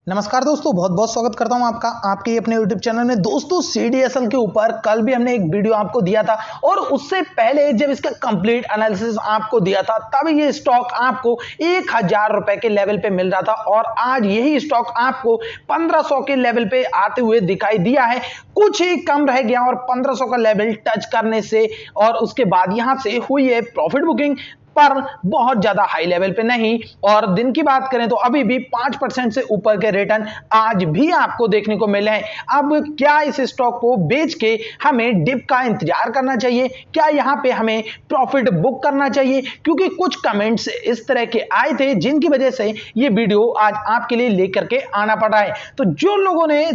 नमस्कार दोस्तों, बहुत बहुत स्वागत करता हूं आपका आपके अपने YouTube चैनल में। दोस्तों, CDSL के ऊपर कल भी हमने एक वीडियो आपको दिया था और उससे पहले जब इसका कंप्लीट एनालिसिस आपको दिया था तब ये स्टॉक आपको 1000 रुपए के लेवल पे मिल रहा था और आज यही स्टॉक आपको 1500 के लेवल पे आते हुए दिखाई दिया है। कुछ ही कम रह गया और 1500 का लेवल टच करने से और उसके बाद यहां से हुई है प्रॉफिट बुकिंग, पर बहुत ज्यादा हाई लेवल पे नहीं। और दिन की बात करें तो अभी भी 5% से ऊपर के रिटर्न आज भी आपको देखने को मिले हैं। अब क्या इस स्टॉक को बेच के हमें डिप का इंतजार करना चाहिए? क्या यहां पे हमें प्रॉफिट बुक करना चाहिए? क्योंकि कुछ कमेंट्स इस तरह के आए थे जिनकी वजह से ये वीडियो आज आपके लिए लेकर के आना पड़ रहा है। तो जो लोगों ने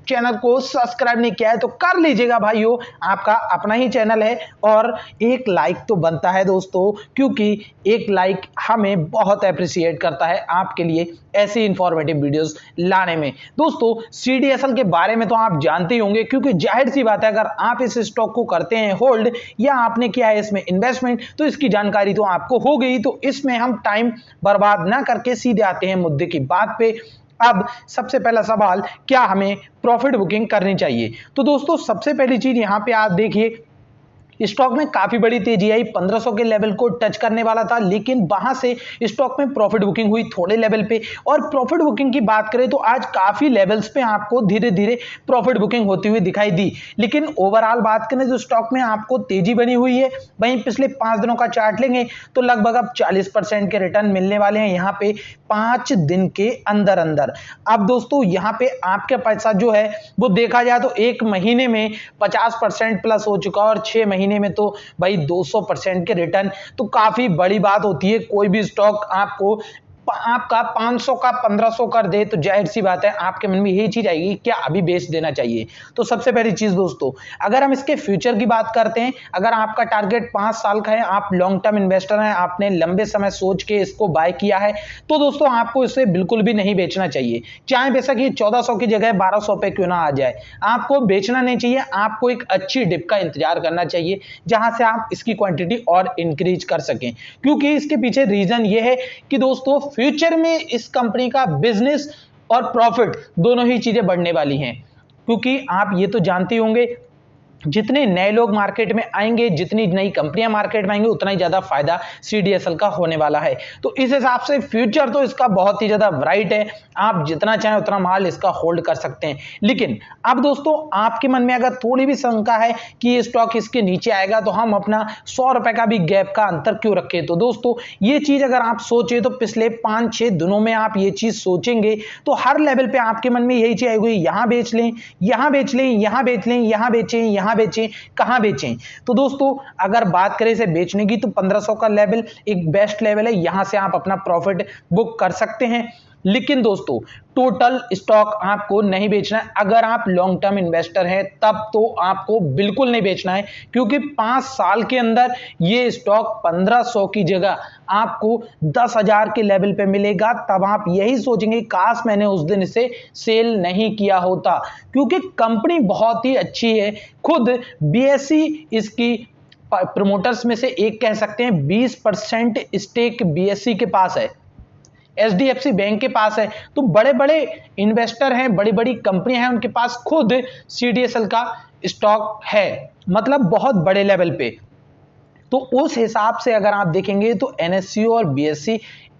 चैनल को सब्सक्राइब नहीं किया है तो कर लीजिएगा भाइयों, आपका अपना ही चैनल है और एक लाइक तो बनता है दोस्तों, क्योंकि एक लाइक हमें बहुत अप्रिशिएट करता है आपके लिए ऐसी इंफॉर्मेटिव वीडियोस लाने में। दोस्तों, CDSL के बारे में तो आप जानते ही होंगे, क्योंकि जाहिर सी बात है अगर आप इस स्टॉक को करते हैं होल्ड या आपने किया है इसमें इन्वेस्टमेंट तो इसकी जानकारी तो आपको हो गई। तो इसमें हम टाइम बर्बाद ना करके सीधे आते हैं मुद्दे की बात पे। अब सबसे पहला सवाल, क्या हमें प्रॉफिट बुकिंग करनी चाहिए? तो दोस्तों, सबसे पहली चीज यहां पे आप देखिए, स्टॉक में काफी बड़ी तेजी आई, 1500 के लेवल को टच करने वाला था, लेकिन वहां से स्टॉक में प्रॉफिट बुकिंग हुई थोड़े लेवल पे। और प्रॉफिट बुकिंग की बात करें तो आज काफी लेवल्स पे आपको धीरे धीरे प्रॉफिट बुकिंग होती हुई दिखाई दी। लेकिन ओवरऑल बात करें तो स्टॉक में आपको तेजी बनी हुई है। वहीं पिछले 5 दिनों का चार्ट लेंगे तो लगभग अब 40% के रिटर्न मिलने वाले हैं यहाँ पे 5 दिन के अंदर अंदर। अब दोस्तों, यहाँ पे आपका पैसा जो है वो देखा जाए तो एक महीने में 50% प्लस हो चुका और 6 महीने में तो भाई 200% के रिटर्न तो काफी बड़ी बात होती है। कोई भी स्टॉक आपका 500 का 1500 कर दे तो जाहिर सी बात है आपके मन में यही चीज आएगी, क्या अभी बेच देना चाहिए? तो सबसे पहली चीज दोस्तों, अगर हम इसके फ्यूचर की बात करते हैं, अगर आपका टारगेट 5 साल का है, आप लॉन्ग टर्म इन्वेस्टर हैं, आपने लंबे समय सोच के इसको बाय किया है, तो दोस्तों आपको इसे बिल्कुल भी नहीं बेचना चाहिए। चाहे बेशक ये 1400 की जगह 1200 पे क्यों ना आ जाए, आपको बेचना नहीं चाहिए। आपको एक अच्छी डिप का इंतजार करना चाहिए जहां से आप इसकी क्वांटिटी और इंक्रीज कर सकें, क्योंकि इसके पीछे रीजन ये है कि दोस्तों फ्यूचर में इस कंपनी का बिजनेस और प्रॉफिट दोनों ही चीजें बढ़ने वाली हैं। क्योंकि आप ये तो जानते होंगे, जितने नए लोग मार्केट में आएंगे, जितनी नई कंपनियां मार्केट में आएंगी, उतना ही ज्यादा फायदा CDSL का होने वाला है। तो इस हिसाब से फ्यूचर तो इसका बहुत ही ज्यादा ब्राइट है, आप जितना चाहें उतना माल इसका होल्ड कर सकते हैं। लेकिन अब दोस्तों, आपके मन में अगर थोड़ी भी शंका है कि ये स्टॉक इसके नीचे आएगा तो हम अपना 100 रुपए का भी गैप का अंतर क्यों रखें? तो दोस्तों, ये चीज अगर आप सोचे तो पिछले 5-6 दिनों में आप ये चीज सोचेंगे तो हर लेवल पे आपके मन में यही चीज आएगी, यहां बेच लें, यहां बेच लें, यहां बेच लें, यहां बेचें, यहां बेचें, कहां बेचें? तो दोस्तों, अगर बात करें इसे बेचने की तो 1500 का लेवल एक बेस्ट लेवल है, यहां से आप अपना प्रॉफिट बुक कर सकते हैं। लेकिन दोस्तों, टोटल स्टॉक आपको नहीं बेचना है। अगर आप लॉन्ग टर्म इन्वेस्टर हैं तब तो आपको बिल्कुल नहीं बेचना है, क्योंकि 5 साल के अंदर ये स्टॉक 1500 की जगह आपको 10,000 के लेवल पे मिलेगा। तब आप यही सोचेंगे, काश मैंने उस दिन इसे सेल नहीं किया होता, क्योंकि कंपनी बहुत ही अच्छी है। खुद BSE इसकी प्रमोटर्स में से एक कह सकते हैं, 20% स्टेक BSE के पास है, HDFC बैंक के पास है। तो बड़े बड़े इन्वेस्टर हैं, बड़ी बड़ी कंपनियां हैं, उनके पास खुद CDSL का स्टॉक है, मतलब बहुत बड़े लेवल पे। तो उस हिसाब से अगर आप देखेंगे तो NSE और BSE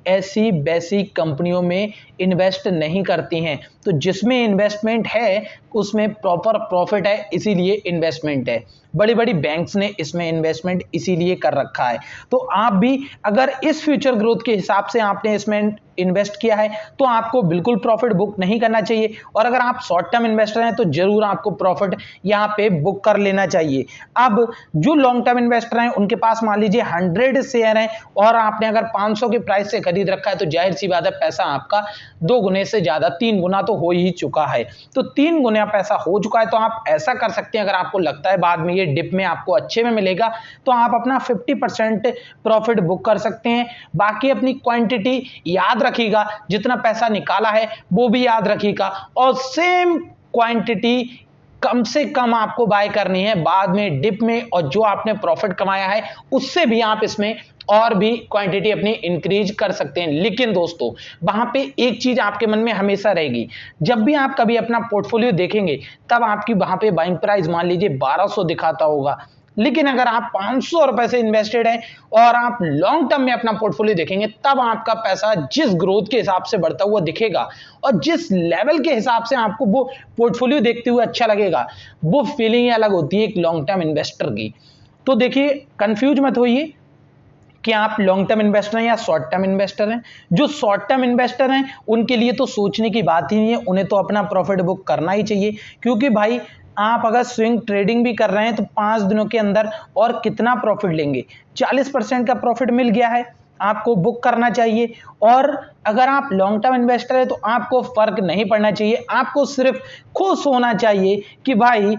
ऐसी वैसी कंपनियों में इन्वेस्ट नहीं करती हैं। तो जिसमें इन्वेस्टमेंट है उसमें प्रॉपर प्रॉफिट है, इसीलिए इन्वेस्टमेंट है। बड़ी बड़ी बैंक्स ने इसमें इन्वेस्टमेंट इसीलिए कर रखा है। तो आप भी अगर इस फ्यूचर ग्रोथ के हिसाब से आपने इसमें इन्वेस्ट किया है तो आपको बिल्कुल प्रॉफिट बुक नहीं करना चाहिए। और अगर आप शॉर्ट टर्म इन्वेस्टर हैं तो जरूर आपको प्रॉफिट यहां पे बुक कर लेना चाहिए। अब जो लॉन्ग टर्म इन्वेस्टर हैं उनके पास मान लीजिए 100 शेयर हैं और आपने अगर 500 के प्राइस से खरीद रखा है तो जाहिर सी बात है पैसा आपका 2 गुने से ज्यादा, 3 गुना तो हो ही चुका है। तो 3 गुना पैसा हो चुका है। तो आप ऐसा कर सकते हैं, अगर आपको लगता है बाद में ये डिप में आपको अच्छे में मिलेगा तो आप अपना 50% प्रॉफिट बुक कर सकते हैं। बाकी अपनी क्वांटिटी याद रखिएगा, जितना पैसा निकाला है वो भी याद रखिएगा और सेम क्वांटिटी कम से कम आपको बाय करनी है बाद में डिप में, और जो आपने प्रॉफिट कमाया है उससे भी आप इसमें और भी क्वांटिटी अपनी इंक्रीज कर सकते हैं। लेकिन दोस्तों वहां पे एक चीज आपके मन में हमेशा रहेगी, जब भी आप कभी अपना पोर्टफोलियो देखेंगे तब आपकी वहां पे बाइंग प्राइस मान लीजिए 1200 दिखाता होगा, लेकिन अगर आप 500 रुपए से इन्वेस्टेड हैं और आप लॉन्ग टर्म में अपना पोर्टफोलियो देखेंगे तब आपका पैसा जिस ग्रोथ के हिसाब से बढ़ता हुआ दिखेगा और जिस लेवल के हिसाब से आपको वो पोर्टफोलियो देखते हुए अच्छा लगेगा, वो फीलिंग ही अलग होती है एक लॉन्ग टर्म इन्वेस्टर की। तो देखिए, कंफ्यूज मत होइए कि आप लॉन्ग टर्म इन्वेस्टर हैं या शॉर्ट टर्म इन्वेस्टर हैं। जो शॉर्ट टर्म इन्वेस्टर हैं उनके लिए तो सोचने की बात ही नहीं है, उन्हें तो अपना प्रॉफिट बुक करना ही चाहिए, क्योंकि भाई आप अगर स्विंग ट्रेडिंग भी कर रहे हैं तो 5 दिनों के अंदर और कितना प्रॉफिट लेंगे, 40% का प्रॉफिट मिल गया है, आपको बुक करना चाहिए। और अगर आप लॉन्ग टर्म इन्वेस्टर है तो आपको फर्क नहीं पड़ना चाहिए, आपको सिर्फ खुश होना चाहिए कि भाई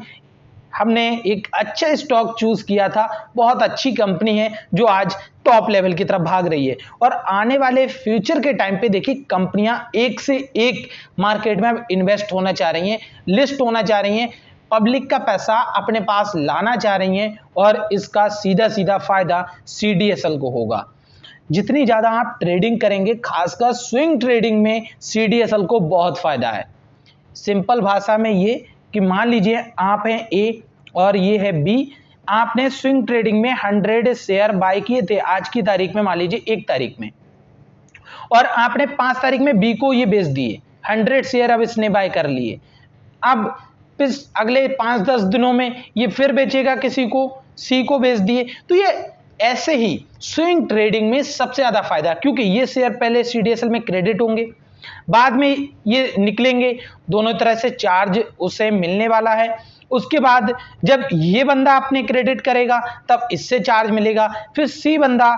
हमने एक अच्छा स्टॉक चूज किया था, बहुत अच्छी कंपनी है जो आज टॉप लेवल की तरफ भाग रही है। और आने वाले फ्यूचर के टाइम पे देखिए कंपनियां एक से एक मार्केट में अब इन्वेस्ट होना चाह रही हैं, लिस्ट होना चाह रही हैं, पब्लिक का पैसा अपने पास लाना चाह रही हैं और इसका सीधा सीधा फायदा सीडीएसएल को होगा। जितनी ज्यादा आप ट्रेडिंग करेंगे, खासकर स्विंग ट्रेडिंग में सीडीएसएल को बहुत फायदा है। सिंपल भाषा में ये कि मान लीजिए आप हैं ए और ये है बी, आपने स्विंग ट्रेडिंग में 100 शेयर बाय किए थे आज की तारीख में, मान लीजिए 1 तारीख में, और आपने 5 तारीख में बी को ये बेच दिए 100 शेयर, अब इसने बाय कर लिए। अब अगले 5-10 दिनों में ये फिर बेचेगा किसी को, सी को बेच दिए। तो ये ऐसे ही स्विंग ट्रेडिंग में सबसे ज्यादा फायदा, क्योंकि ये शेयर पहले सीडीएसएल में क्रेडिट होंगे, बाद में ये निकलेंगे, दोनों तरह से चार्ज उसे मिलने वाला है। उसके बाद जब ये बंदा अपने क्रेडिट करेगा तब इससे चार्ज मिलेगा, फिर सी बंदा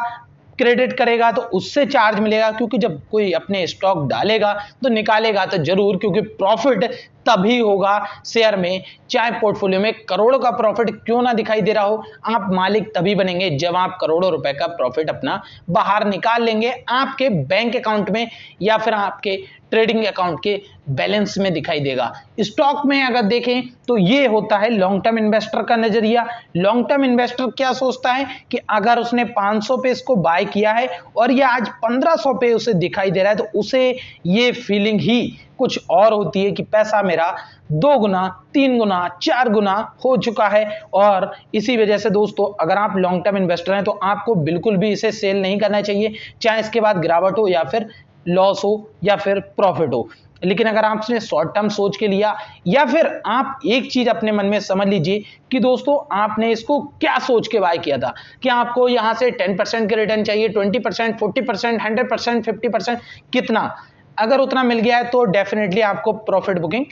क्रेडिट करेगा तो उससे चार्ज मिलेगा, क्योंकि जब कोई अपने स्टॉक डालेगा तो निकालेगा तो जरूर, क्योंकि प्रॉफिट तभी होगा शेयर में, चाहे पोर्टफोलियो में करोड़ों का प्रॉफिट क्यों ना दिखाई दे रहा हो, आप मालिक तभी बनेंगे जब आप करोड़ों रुपए का प्रॉफिट अपना बाहर निकाल लेंगे, आपके बैंक अकाउंट में या फिर आपके ट्रेडिंग अकाउंट के बैलेंस में दिखाई देगा। स्टॉक में अगर देखें तो ये होता है लॉन्ग टर्म इन्वेस्टर का नजरिया। लॉन्ग टर्म इन्वेस्टर क्या सोचता है कि अगर उसने 500 पे इसको बाय किया है और ये आज 1500 पे उसे दिखाई दे रहा है, तो उसे ये फीलिंग ही कुछ और होती है कि पैसा मेरा 2 गुना, 3 गुना, 4 गुना हो चुका है। और इसी वजह से दोस्तों, अगर आप लॉन्ग टर्म इन्वेस्टर हैं तो आपको बिल्कुल भी इसे सेल नहीं करना चाहिए, चाहे इसके बाद गिरावट हो या फिर लॉस हो या फिर प्रॉफिट हो। लेकिन अगर आपने शॉर्ट टर्म सोच के लिया, या फिर आप एक चीज अपने मन में समझ लीजिए कि दोस्तों आपने इसको क्या सोच के बाय किया था, कि आपको यहां से 10% के रिटर्न चाहिए, 20%, 40%, 100%, 50%, कितना, अगर उतना मिल गया है तो डेफिनेटली आपको प्रॉफिट बुकिंग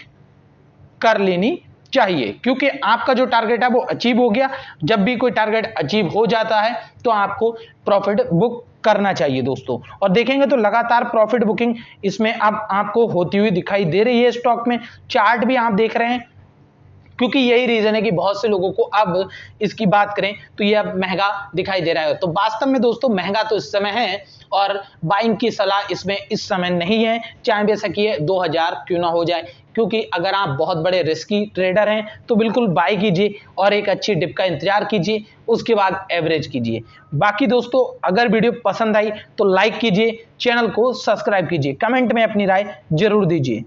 कर लेनी चाहिए, क्योंकि आपका जो टारगेट है वो अचीव हो गया। जब भी कोई टारगेट अचीव हो जाता है तो आपको प्रॉफिट बुक करना चाहिए दोस्तों। और देखेंगे तो लगातार प्रॉफिट बुकिंग इसमें अब आपको होती हुई दिखाई दे रही है। स्टॉक में चार्ट भी आप देख रहे हैं, क्योंकि यही रीजन है कि बहुत से लोगों को अब इसकी बात करें तो ये अब महंगा दिखाई दे रहा है। तो वास्तव में दोस्तों महंगा तो इस समय है, और बाइंग की सलाह इसमें इस समय नहीं है, चाहे बेशक ये 2000 क्यों ना हो जाए, क्योंकि अगर आप बहुत बड़े रिस्की ट्रेडर हैं तो बिल्कुल बाई कीजिए और एक अच्छी डिप का इंतजार कीजिए, उसके बाद एवरेज कीजिए। बाकी दोस्तों अगर वीडियो पसंद आई तो लाइक कीजिए, चैनल को सब्सक्राइब कीजिए, कमेंट में अपनी राय जरूर दीजिए।